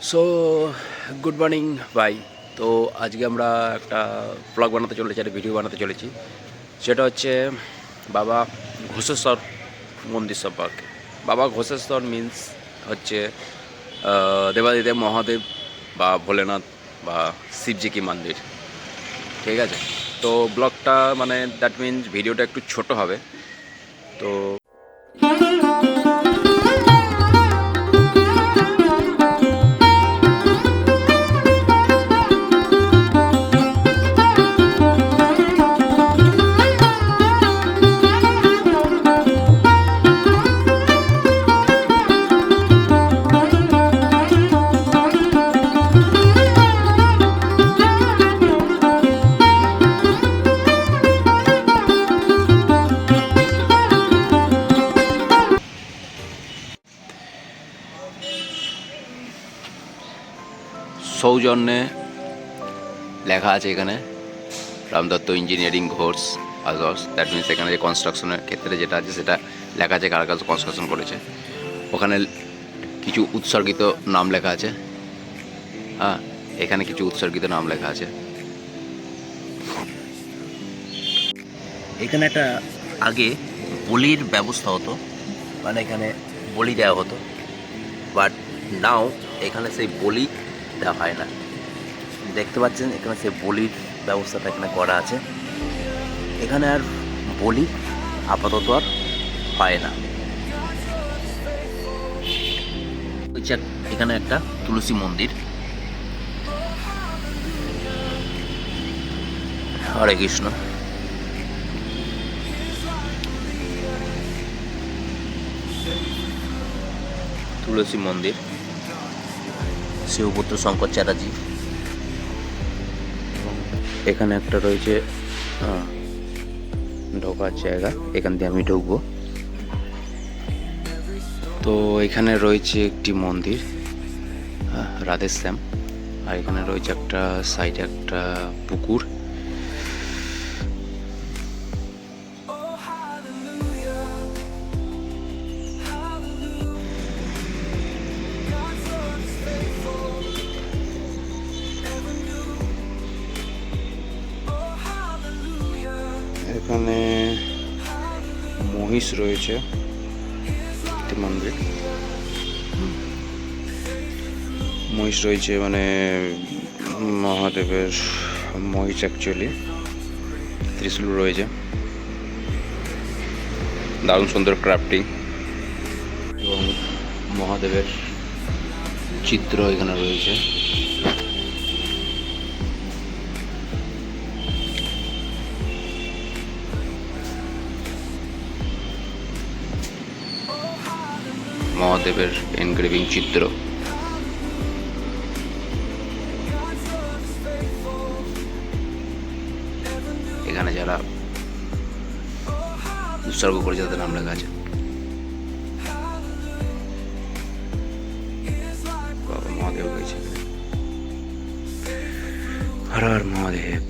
So good morning ভাই। তো আজকে আমরা একটা ব্লগ বানাতে চলেছি, একটা ভিডিও বানাতে চলেছি। সেটা হচ্ছে বাবা ঘোষেশ্বর মন্দির সম্পর্কে। বাবা ঘোষেশ্বর মিন্স হচ্ছে দেবাদিদেব মহাদেব বা ভোলেনাথ বা শিবজি কি মন্দির। ঠিক আছে, তো ব্লগটা মানে দ্যাট মিন্স ভিডিওটা একটু ছোট হবে। তো সৌজন্যে লেখা আছে এখানে Ramdatta engineering course others, that means এখানে যে কনস্ট্রাকশনের ক্ষেত্রে যেটা আছে সেটা লেখা আছে কার কাছে কনস্ট্রাকশন করেছে। ওখানে কিছু উৎসর্গিত নাম লেখা আছে। হ্যাঁ, এখানে কিছু উৎসর্গিত নাম লেখা আছে। এখানে একটা আগে বলির ব্যবস্থা হতো, মানে এখানে বলি দেওয়া হতো, বাট নাও এখানে সেই বলি দেওয়া হয় না। দেখতে পাচ্ছেন এখানে সেই বলির ব্যবস্থাটা এখানে করা আছে। এখানে আর বলি আপাতত আর হয় না। এখানে একটা তুলসী মন্দির। হরে কৃষ্ণ। তুলসী মন্দির, শিবপুত্র শঙ্কর চ্যাটার্জি। এখানে একটা রয়েছে ঢোকার জায়গা, এখান দিয়ে আমি ঢুকবো। তো এখানে রয়েছে একটি মন্দির, রাধেশ্যাম। আর এখানে রয়েছে একটা সাইডে একটা পুকুর। এখানে মহিষ রয়েছে, মন্দির মহিষ রয়েছে, মানে মহাদেবের মহিষ অ্যাকচুয়ালি। ত্রিশূল রয়েছে, দারুণ সুন্দর ক্রাফটিং, এবং মহাদেবের চিত্র এখানে রয়েছে। মহাদেবের এনগ্রেভিং চিত্র। এখানে যারা উৎসর্গ করেছে তাদের নাম লেখা আছে। বাবা মহাদেব রয়েছে, হর হর মহাদেব।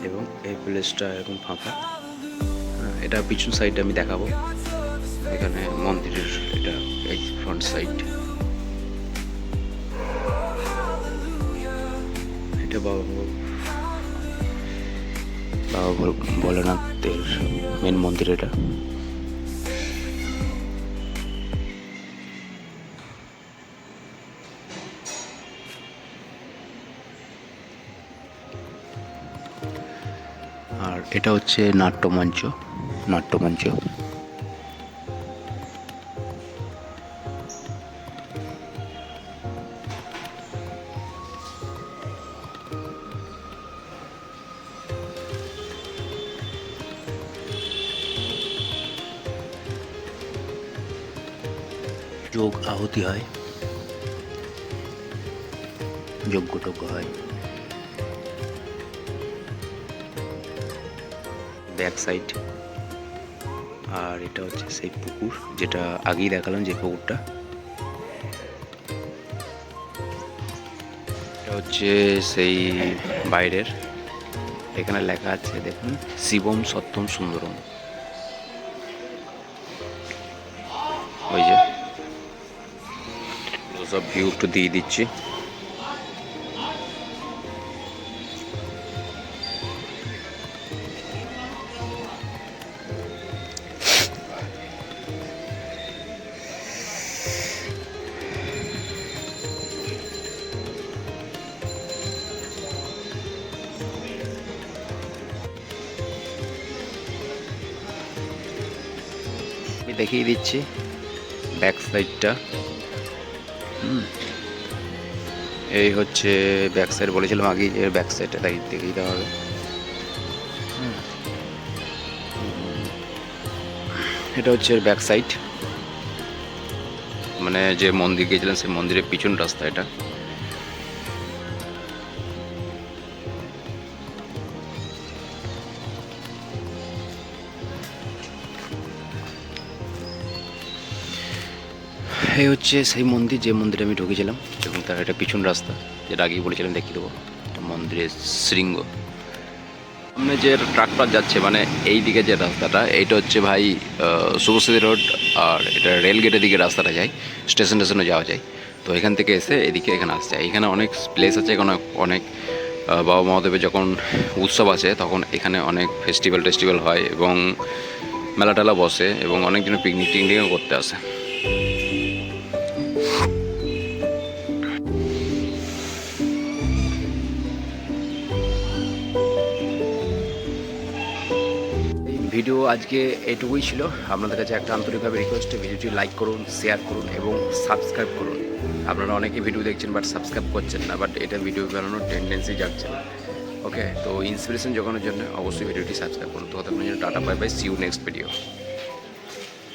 এবং এই প্লেসটা এখন ফাঁকা। এটা পিছন সাইডে আমি দেখাবো। এখানে মন্দিরের এটা এই ফ্রন্ট সাইড। এটা বাবা ভোলেনাথের মেন মন্দির এটা। আর এটা হচ্ছে নাট্যমঞ্চ। যোগ আহুতি হয়, যজ্ঞ হয়। Back side. আর এটা হচ্ছে সেই পুকুর যেটা আগেই দেখালাম, যে পুকুরটা। এটা হচ্ছে সেই বাইরের। এখানে লেখা আছে দেখুন, শিবম সত্যম সুন্দরম। ওই যে ক্লোজ আপ ভিউ একটু দিয়ে দিচ্ছি। আমি দেখিয়ে দিচ্ছি ব্যাক সাইডটা। এই হচ্ছে ব্যাক সাইড, বলেছিলাম আগে যে ব্যাক সাইডটা দেখিয়ে দিতে হবে। এটা হচ্ছে ব্যাক সাইড, মানে যে মন্দির গিয়েছিলেন সেই মন্দিরের পিছন রাস্তা এটা। এই হচ্ছে সেই মন্দির যে মন্দিরে আমি ঢুকেছিলাম, এবং তার একটা পিছন রাস্তা যেটা আগেই বলেছিলাম দেখিয়ে দেবো। মন্দিরের শৃঙ্গ সামনে যে ট্রাক্টর যাচ্ছে, মানে এই দিকে যে রাস্তাটা, এইটা হচ্ছে ভাই শুভশ্রী রোড, আর এটা রেল গেটের দিকে রাস্তাটা যায়, স্টেশনে যাওয়া যায়। তো এখান থেকে এসে এদিকে এখানে আসছে। এখানে অনেক প্লেস আছে, এখানে অনেক বাবা মহাদেবের যখন উৎসব আছে তখন এখানে অনেক ফেস্টিভ্যাল হয়, এবং মেলা টেলা বসে, এবং অনেকজন পিকনিকও করতে আসে। ভিডিও আজকে এইটুকুই ছিল। আপনাদের কাছে একটা আন্তরিকভাবে রিকোয়েস্ট, ভিডিওটি লাইক করুন, শেয়ার করুন এবং সাবস্ক্রাইব করুন। আপনারা অনেকে ভিডিও দেখছেন বাট সাবস্ক্রাইব করছেন না, বাট এটা ভিডিও বানানোর টেন্ডেন্সি যাচ্ছে না। ওকে, তো ইন্সপিরেশন জোগানোর জন্য অবশ্যই ভিডিওটি সাবস্ক্রাইব করুন। তো ততক্ষণের জন্য tata, bye bye, see you next video.